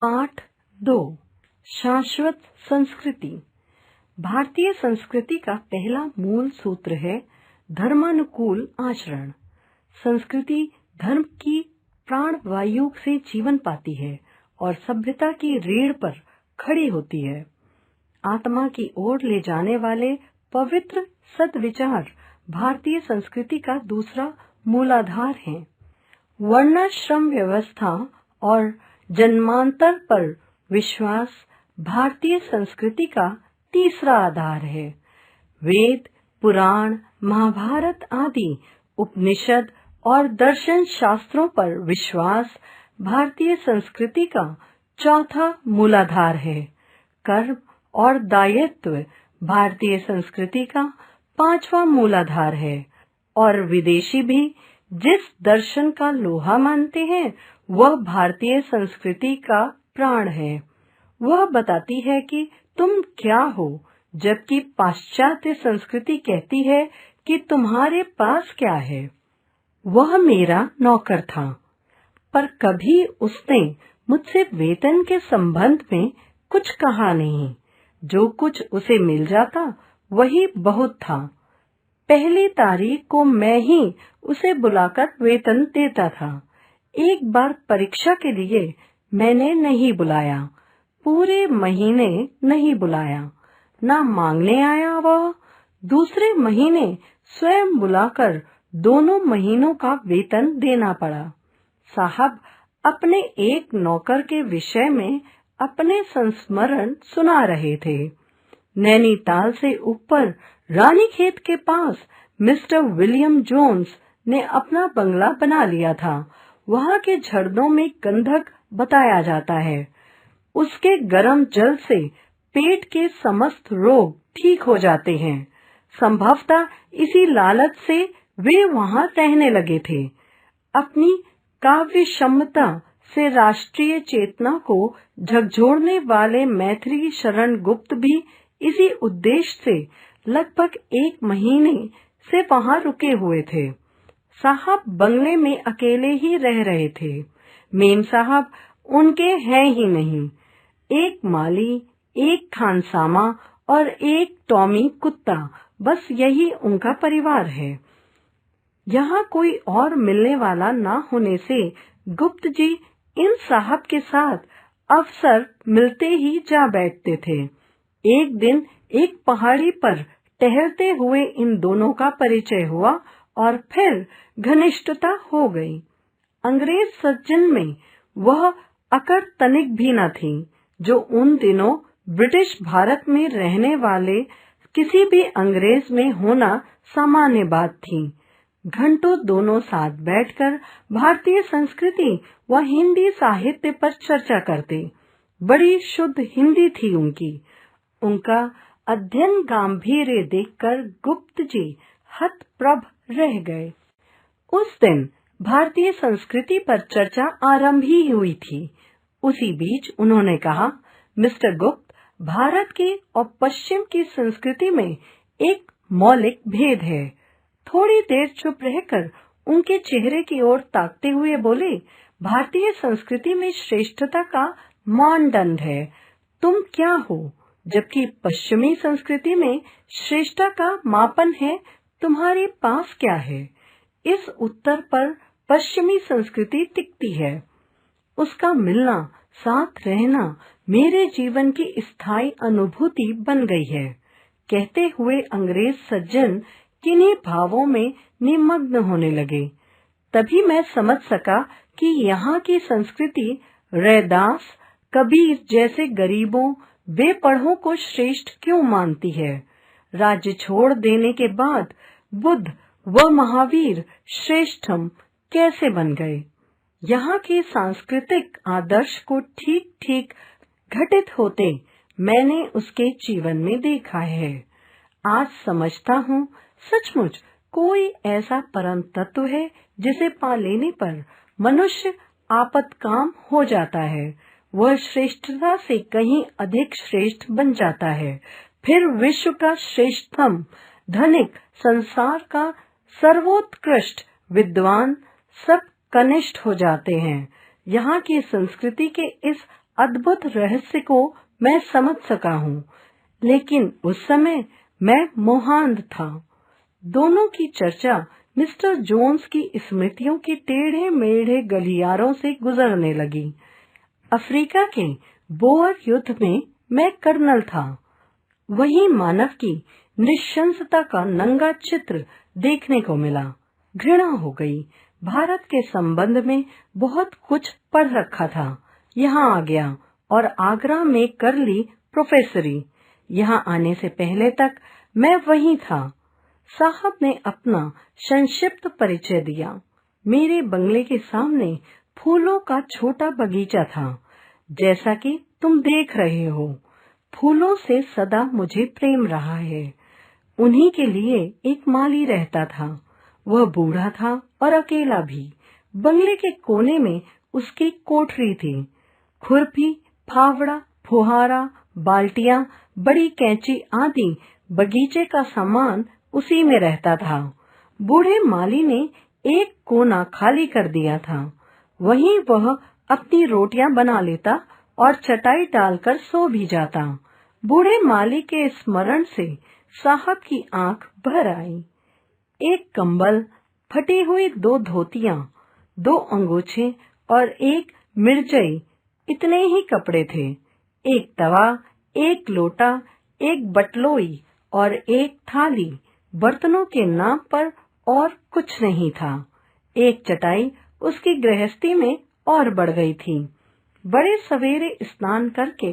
पाठ 2 शाश्वत संस्कृति। भारतीय संस्कृति का पहला मूल सूत्र है धर्मानुकूल आचरण। संस्कृति धर्म की प्राणवायु से जीवन पाती है और सभ्यता की रीढ़ पर खड़ी होती है। आत्मा की ओर ले जाने वाले पवित्र सद्विचार भारतीय संस्कृति का दूसरा मूलाधार है। वर्णाश्रम व्यवस्था और जन्मांतर पर विश्वास भारतीय संस्कृति का तीसरा आधार है। वेद, पुराण, महाभारत आदि उपनिषद और दर्शन शास्त्रों पर विश्वास भारतीय संस्कृति का चौथा मूलाधार है। कर्म और दायित्व भारतीय संस्कृति का पांचवा मूलाधार है और विदेशी भी जिस दर्शन का लोहा मानते हैं वह भारतीय संस्कृति का प्राण है। वह बताती है कि तुम क्या हो, जबकि पाश्चात्य संस्कृति कहती है कि तुम्हारे पास क्या है। वह मेरा नौकर था, पर कभी उसने मुझसे वेतन के संबंध में कुछ कहा नहीं। जो कुछ उसे मिल जाता वही बहुत था। पहली तारीख को मैं ही उसे बुलाकर वेतन देता था। एक बार परीक्षा के लिए मैंने नहीं बुलाया, पूरे महीने नहीं बुलाया, ना मांगने आया वह। दूसरे महीने स्वयं बुलाकर दोनों महीनों का वेतन देना पड़ा। साहब अपने एक नौकर के विषय में अपने संस्मरण सुना रहे थे। नैनीताल से ऊपर रानीखेत के पास मिस्टर विलियम जोन्स ने अपना बंगला बना लिया था। वहाँ के झरनों में गंधक बताया जाता है। उसके गर्म जल से पेट के समस्त रोग ठीक हो जाते हैं। संभवतः इसी लालच से वे वहाँ रहने लगे थे। अपनी काव्य क्षमता से राष्ट्रीय चेतना को झकझोरने वाले मैथिली शरण गुप्त भी इसी उद्देश्य से लगभग एक महीने से वहाँ रुके हुए थे। साहब बंगले में अकेले ही रह रहे थे। मेम साहब उनके हैं ही नहीं। एक माली, एक खानसामा और एक टॉमी कुत्ता, बस यही उनका परिवार है। यहाँ कोई और मिलने वाला न होने से गुप्त जी इन साहब के साथ अक्सर मिलते ही जा बैठते थे। एक दिन एक पहाड़ी पर टहलते हुए इन दोनों का परिचय हुआ और फिर घनिष्ठता हो गई। अंग्रेज सज्जन में वह अकड़ तनिक भी न थी, जो उन दिनों ब्रिटिश भारत में रहने वाले किसी भी अंग्रेज में होना सामान्य बात थी। घंटों दोनों साथ बैठकर भारतीय संस्कृति व हिंदी साहित्य पर चर्चा करते। बड़ी शुद्ध हिंदी थी उनकी। उनका अध्ययन गांभीर्य देखकर गुप्त जी हतप्रभ रह गए। उस दिन भारतीय संस्कृति पर चर्चा आरंभ ही हुई थी। उसी बीच उन्होंने कहा, मिस्टर गुप्त, भारत की और पश्चिम की संस्कृति में एक मौलिक भेद है। थोड़ी देर चुप रहकर उनके चेहरे की ओर ताकते हुए बोले, भारतीय संस्कृति में श्रेष्ठता का मानदंड है। तुम क्या हो, जबकि पश्चिमी संस्कृति में श्रेष्ठता का मापन है। तुम्हारे पास क्या है? इस उत्तर पर पश्चिमी संस्कृति टिकती है। उसका मिलना, साथ रहना मेरे जीवन की स्थायी अनुभूति बन गई है। कहते हुए अंग्रेज सज्जन किन्हीं भावों में निमग्न होने लगे। तभी मैं समझ सका कि यहाँ की संस्कृति रैदास, कबीर जैसे गरीबों, बेपढ़ों को श्रेष्ठ क्यों मानती है। राज्य छोड़ देने के बाद बुद्ध व महावीर श्रेष्ठम कैसे बन गए। यहाँ के सांस्कृतिक आदर्श को ठीक ठीक घटित होते मैंने उसके जीवन में देखा है। आज समझता हूँ, सचमुच कोई ऐसा परम तत्व है जिसे पा लेने पर मनुष्य आपतकाम हो जाता है। वह श्रेष्ठता से कहीं अधिक श्रेष्ठ बन जाता है। फिर विश्व का श्रेष्ठतम धनिक, संसार का सर्वोत्कृष्ट विद्वान सब कनिष्ठ हो जाते हैं। यहाँ की संस्कृति के इस अद्भुत रहस्य को मैं समझ सका हूँ, लेकिन उस समय मैं मोहांध था। दोनों की चर्चा मिस्टर जोन्स की स्मृतियों के टेढ़े मेढ़े गलियारों से गुजरने लगी। अफ्रीका के बोअर युद्ध में मैं कर्नल था। वही मानव की नृशंसता का नंगा चित्र देखने को मिला। घृणा हो गई। भारत के संबंध में बहुत कुछ पढ़ रखा था। यहाँ आ गया और आगरा में कर ली प्रोफेसरी। यहाँ आने से पहले तक मैं वहीं था। साहब ने अपना संक्षिप्त परिचय दिया। मेरे बंगले के सामने फूलों का छोटा बगीचा था, जैसा कि तुम देख रहे हो। फूलों से सदा मुझे प्रेम रहा है। उन्हीं के लिए एक माली रहता था। वह बूढ़ा था और अकेला भी। बंगले के कोने में उसकी कोठरी थी। खुरपी, फावड़ा, फुहारा, बाल्टियां, बड़ी कैंची आदि बगीचे का सामान उसी में रहता था। बूढ़े माली ने एक कोना खाली कर दिया था। वहीं वह अपनी रोटियां बना लेता और चटाई डालकर सो भी जाता। बूढ़े माली के स्मरण से साहब की आंख भर आई। एक कंबल, फटी हुई 2 धोतियां, 2 अंगोछे और एक मिर्जई, इतने ही कपड़े थे। एक तवा, एक लोटा, एक बटलोई और एक थाली। बर्तनों के नाम पर और कुछ नहीं था। एक चटाई उसकी गृहस्थी में और बढ़ गई थी। बड़े सवेरे स्नान करके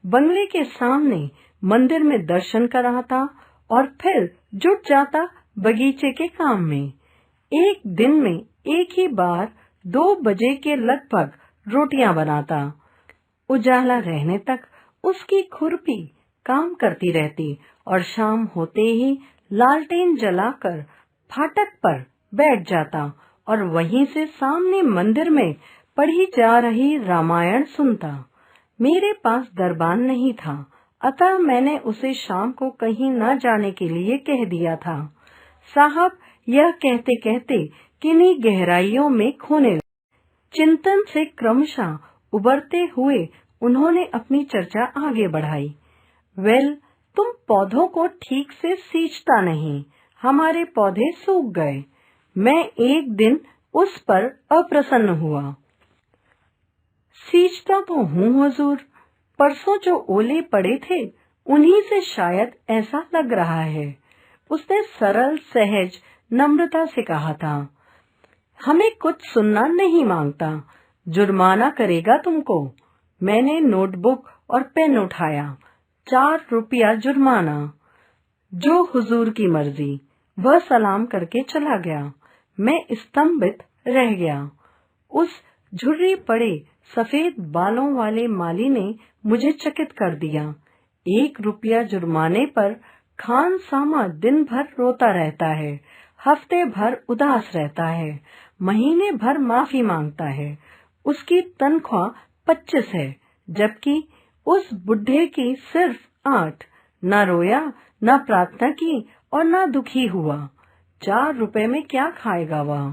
बंगले के सामने मंदिर में दर्शन कराता और फिर जुट जाता बगीचे के काम में। एक दिन में एक ही बार 2 बजे के लगभग रोटियां बनाता। उजाला रहने तक उसकी खुरपी काम करती रहती और शाम होते ही लालटेन जलाकर फाटक पर बैठ जाता और वहीं से सामने मंदिर में पढ़ी जा रही रामायण सुनता। मेरे पास दरबान नहीं था, अतः मैंने उसे शाम को कहीं न जाने के लिए कह दिया था। साहब यह कहते कहते किन्हीं गहराइयों में खोने लगे। चिंतन से क्रमशः उबरते हुए उन्होंने अपनी चर्चा आगे बढ़ाई। वेल, तुम पौधों को ठीक से सींचता नहीं। हमारे पौधे सूख गए। मैं एक दिन उस पर अप्रसन्न हुआ। सींचता तो हूँ हुजूर, परसों जो ओले पड़े थे उन्हीं से शायद ऐसा लग रहा है। उसने सरल सहज नम्रता से कहा था। हमें कुछ सुनना नहीं मांगता, जुर्माना करेगा तुमको। मैंने नोटबुक और पेन उठाया। 4 रुपया जुर्माना। जो हुजूर की मर्जी। वह सलाम करके चला गया। मैं स्तंभित रह गया। उस झुर्री पड़े सफेद बालों वाले माली ने मुझे चकित कर दिया। 1 रुपया जुर्माने पर खानसामा दिन भर रोता रहता है, हफ्ते भर उदास रहता है, महीने भर माफी मांगता है। उसकी तनख्वाह 25 है, जबकि उस बुढ़े की सिर्फ 8। न रोया, न प्रार्थना की और न दुखी हुआ। 4 रुपए में क्या खाएगा वह?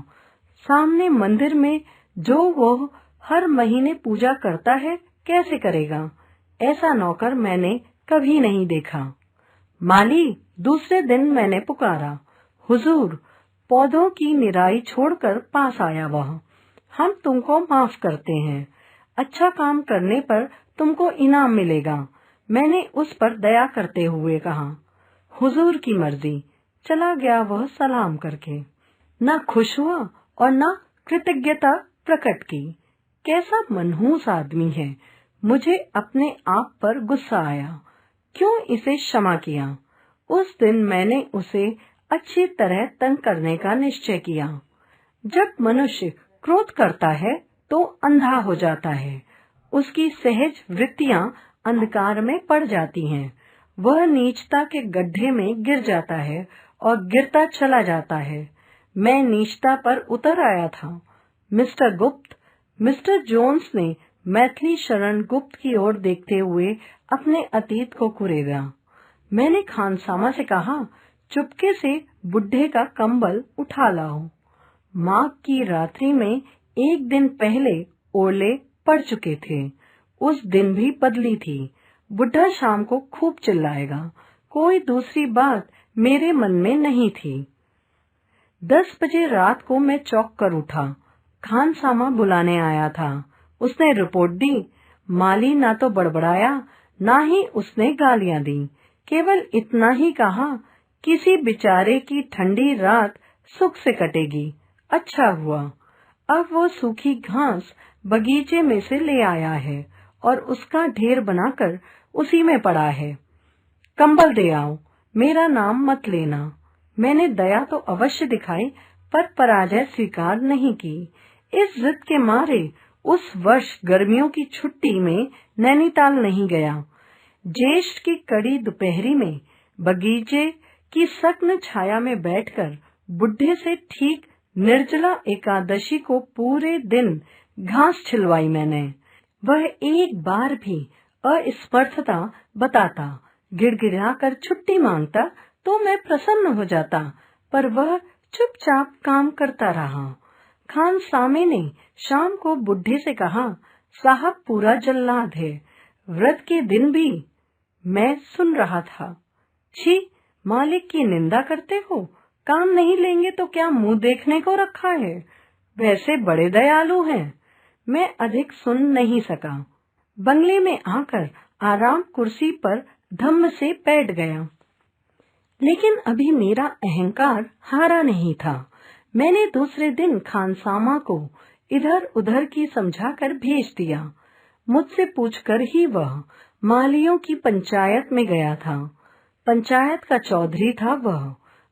सामने मंदिर में जो वो हर महीने पूजा करता है, कैसे करेगा? ऐसा नौकर मैंने कभी नहीं देखा। माली, दूसरे दिन मैंने पुकारा। हुजूर, पौधों की निराई छोड़कर पास आया वह। हम तुमको माफ करते हैं। अच्छा काम करने पर तुमको इनाम मिलेगा। मैंने उस पर दया करते हुए कहा। हुजूर की मर्जी। चला गया वह सलाम करके। न खुश हुआ और न कृतज्ञता प्रकट की। कैसा मनहूस आदमी है। मुझे अपने आप पर गुस्सा आया। क्यों इसे क्षमा किया? उस दिन मैंने उसे अच्छी तरह तंग करने का निश्चय किया। जब मनुष्य क्रोध करता है तो अंधा हो जाता है। उसकी सहज वृत्तियां अंधकार में पड़ जाती हैं। वह नीचता के गड्ढे में गिर जाता है और गिरता चला जाता है। मैं नीचता पर उतर आया था। मिस्टर गुप्त, मिस्टर जोन्स ने मैथिली शरण गुप्त की ओर देखते हुए अपने अतीत को कुरेदा। मैंने खानसामा से कहा, चुपके से बुढ़े का कंबल उठा लाओ। माघ की रात्रि में एक दिन पहले ओले पड़ चुके थे। उस दिन भी बदली थी। बुढ़ा शाम को खूब चिल्लाएगा। कोई दूसरी बात मेरे मन में नहीं थी। 10 बजे रात को मैं चौंक कर उठा। खानसामा बुलाने आया था। उसने रिपोर्ट दी। माली ना तो बड़बड़ाया, ना ही उसने गालियां दी। केवल इतना ही कहा, किसी बेचारे की ठंडी रात सुख से कटेगी। अच्छा हुआ। अब वो सूखी घास बगीचे में से ले आया है और उसका ढेर बनाकर उसी में पड़ा है। कंबल दे आओ, मेरा नाम मत लेना। मैंने दया तो अवश्य दिखाई, पर पराजय स्वीकार नहीं की। इस जिद के मारे उस वर्ष गर्मियों की छुट्टी में नैनीताल नहीं गया। ज्येष्ठ की कड़ी दोपहरी में बगीचे की सघन छाया में बैठकर बुढ़े से ठीक निर्जला एकादशी को पूरे दिन घास छिलवाई मैंने। वह एक बार भी असमर्थता बताता, गिड़गिड़ाकर छुट्टी मांगता तो मैं प्रसन्न हो जाता, पर वह चुपचाप काम करता रहा। खानसामे ने शाम को बुढ़े से कहा, साहब पूरा जल्लाद है, व्रत के दिन भी। मैं सुन रहा था। छी, मालिक की निंदा करते हो, काम नहीं लेंगे तो क्या मुंह देखने को रखा है, वैसे बड़े दयालु हैं। मैं अधिक सुन नहीं सका। बंगले में आकर आराम कुर्सी पर धम्म से बैठ गया। लेकिन अभी मेरा अहंकार हारा नहीं था। मैंने दूसरे दिन खानसामा को इधर उधर की समझाकर भेज दिया। मुझसे पूछकर ही वह मालियों की पंचायत में गया था। पंचायत का चौधरी था वह।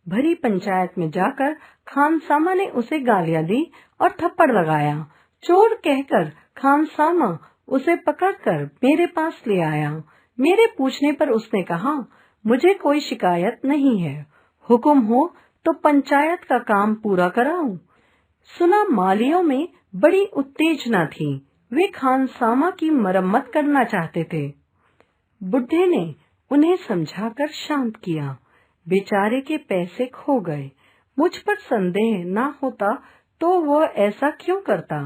भरी पंचायत में जाकर खानसामा ने उसे गालियां दी और थप्पड़ लगाया। चोर कहकर खानसामा उसे पकड़कर मेरे पास ले आया। मेरे पूछने पर उसने कहा, मुझे कोई शिकायत नहीं है, हुक्म हो तो पंचायत का काम पूरा कराऊं। सुना मालियों में बड़ी उत्तेजना थी। वे खानसामा की मरम्मत करना चाहते थे। बुढ़े ने उन्हें समझाकर शांत किया। बेचारे के पैसे खो गए। मुझ पर संदेह ना होता तो वह ऐसा क्यों करता।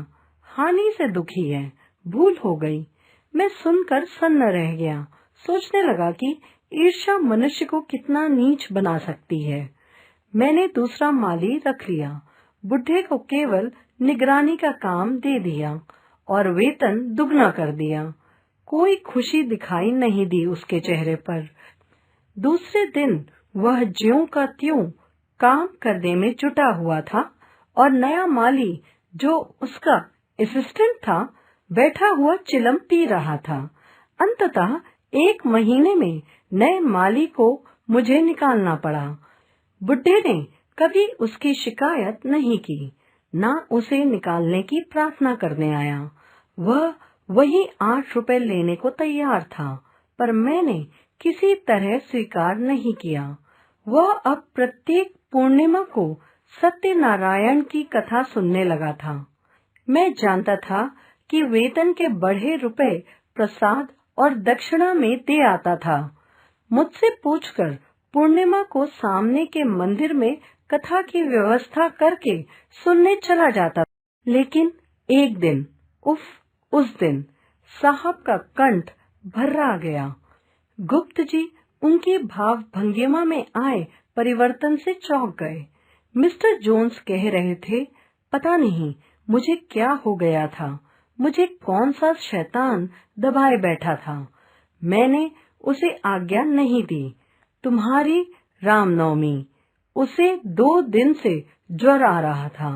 हानि से दुखी है, भूल हो गई। मैं सुनकर सन्न रह गया। सोचने लगा कि ईर्ष्या मनुष्य को कितना नीच बना सकती है। मैंने दूसरा माली रख लिया। बुढ़े को केवल निगरानी का काम दे दिया और वेतन दुगना कर दिया। कोई खुशी दिखाई नहीं दी उसके चेहरे पर। दूसरे दिन वह ज्यों का त्यों काम करने में जुटा हुआ था और नया माली जो उसका असिस्टेंट था बैठा हुआ चिलम पी रहा था। अंततः 1 महीने में नए माली को मुझे निकालना पड़ा। बुढ़े ने कभी उसकी शिकायत नहीं की, ना उसे निकालने की प्रार्थना करने आया। वह वही 8 रुपए लेने को तैयार था, पर मैंने किसी तरह स्वीकार नहीं किया। वह अब प्रत्येक पूर्णिमा को सत्यनारायण की कथा सुनने लगा था। मैं जानता था कि वेतन के बढ़े रुपए प्रसाद और दक्षिणा में दे आता था। मुझसे पूछकर पूर्णिमा को सामने के मंदिर में कथा की व्यवस्था करके सुनने चला जाता। लेकिन एक दिन, उस दिन साहब का कंठ भर्रा गया। गुप्त जी उनकी भाव भंगिमा में आए परिवर्तन से चौंक गए। मिस्टर जोन्स कह रहे थे, पता नहीं मुझे क्या हो गया था, मुझे कौन सा शैतान दबाए बैठा था। मैंने उसे आज्ञा नहीं दी। तुम्हारी रामनवमी। उसे 2 दिन से ज्वर आ रहा था।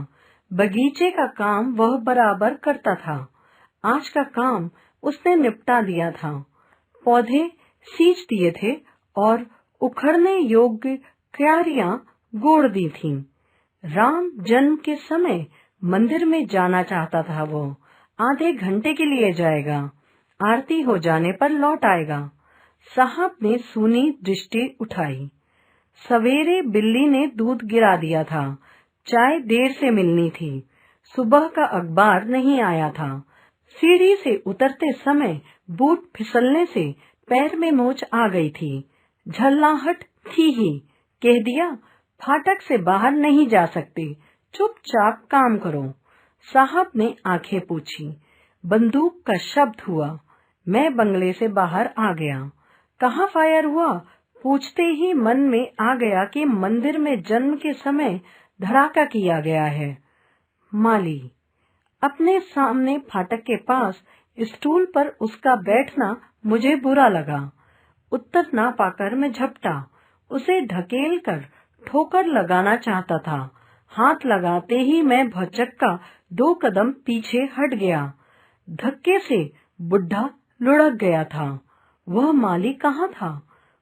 बगीचे का काम वह बराबर करता था। आज का काम उसने निपटा दिया था। पौधे सींच दिए थे और उखड़ने योग्य क्यारियां गोड़ दी थीं। राम जन्म के समय मंदिर में जाना चाहता था। वो आधे घंटे के लिए जाएगा, आरती हो जाने पर लौट आएगा। साहब ने सूनी दृष्टि उठाई। सवेरे बिल्ली ने दूध गिरा दिया था। चाय देर से मिलनी थी। सुबह का अखबार नहीं आया था। सीढ़ी से उतरते समय बूट फिसलने से पैर में मोच आ गई थी। झल्लाहट थी ही। कह दिया, फाटक से बाहर नहीं जा सकते, चुपचाप काम करो। साहब ने आंखें पूछी। बंदूक का शब्द हुआ। मैं बंगले से बाहर आ गया। कहाँ फायर हुआ पूछते ही मन में आ गया कि मंदिर में जन्म के समय धड़ाका किया गया है। माली। अपने सामने फाटक के पास स्टूल पर उसका बैठना मुझे बुरा लगा। उत्तर ना पाकर मैं झपटा। उसे ढकेल कर ठोकर लगाना चाहता था। हाथ लगाते ही मैं भौचक्का 2 कदम पीछे हट गया। धक्के से बुढ़ा लुढ़क गया था। वह माली कहाँ था?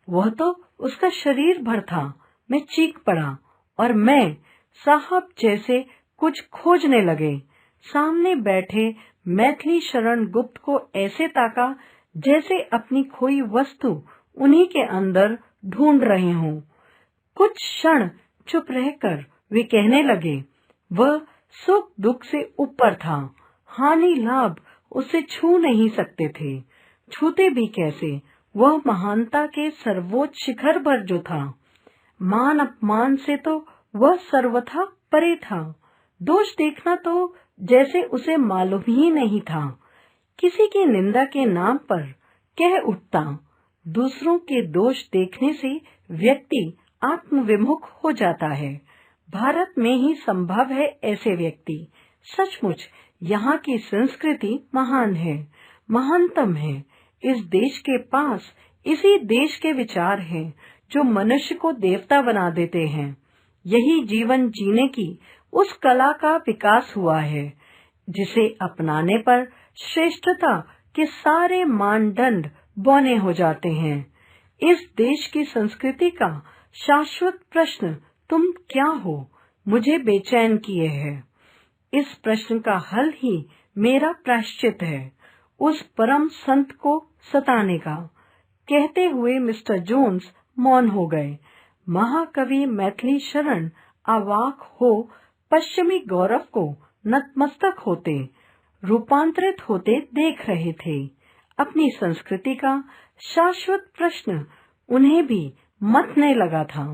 वह तो उसका शरीर भर था। मैं चीख पड़ा और मैं साहब जैसे कुछ खोजने लगे। सामने बैठे मैथिली शरण गुप्त को ऐसे ताका जैसे अपनी खोई वस्तु उन्हीं के अंदर ढूंढ रहे हों। कुछ क्षण चुप रहकर वे कहने लगे, वह सुख दुख से ऊपर था, हानि लाभ उसे छू नहीं सकते थे। छूते भी कैसे? वह महानता के सर्वोच्च शिखर पर जो था। मान अपमान से तो वह सर्वथा परे था। दोष देखना तो जैसे उसे मालूम ही नहीं था। किसी की निंदा के नाम पर कह उठता। दूसरों के दोष देखने से व्यक्ति आत्मविमुख हो जाता है। भारत में ही संभव है ऐसे व्यक्ति। सचमुच यहाँ की संस्कृति महान है, महानतम है। इस देश के पास इसी देश के विचार हैं जो मनुष्य को देवता बना देते हैं। यही जीवन जीने की उस कला का विकास हुआ है जिसे अपनाने पर श्रेष्ठता के सारे मानदंड बौने हो जाते हैं। इस देश की संस्कृति का शाश्वत प्रश्न तुम क्या हो मुझे बेचैन किए है। इस प्रश्न का हल ही मेरा प्रायश्चित है, उस परम संत को सताने का। कहते हुए मिस्टर जोन्स मौन हो गए। महाकवि मैथिली शरण अवाक हो पश्चिमी गौरव को नतमस्तक होते, रूपांतरित होते देख रहे थे। अपनी संस्कृति का शाश्वत प्रश्न उन्हें भी मतने लगा था।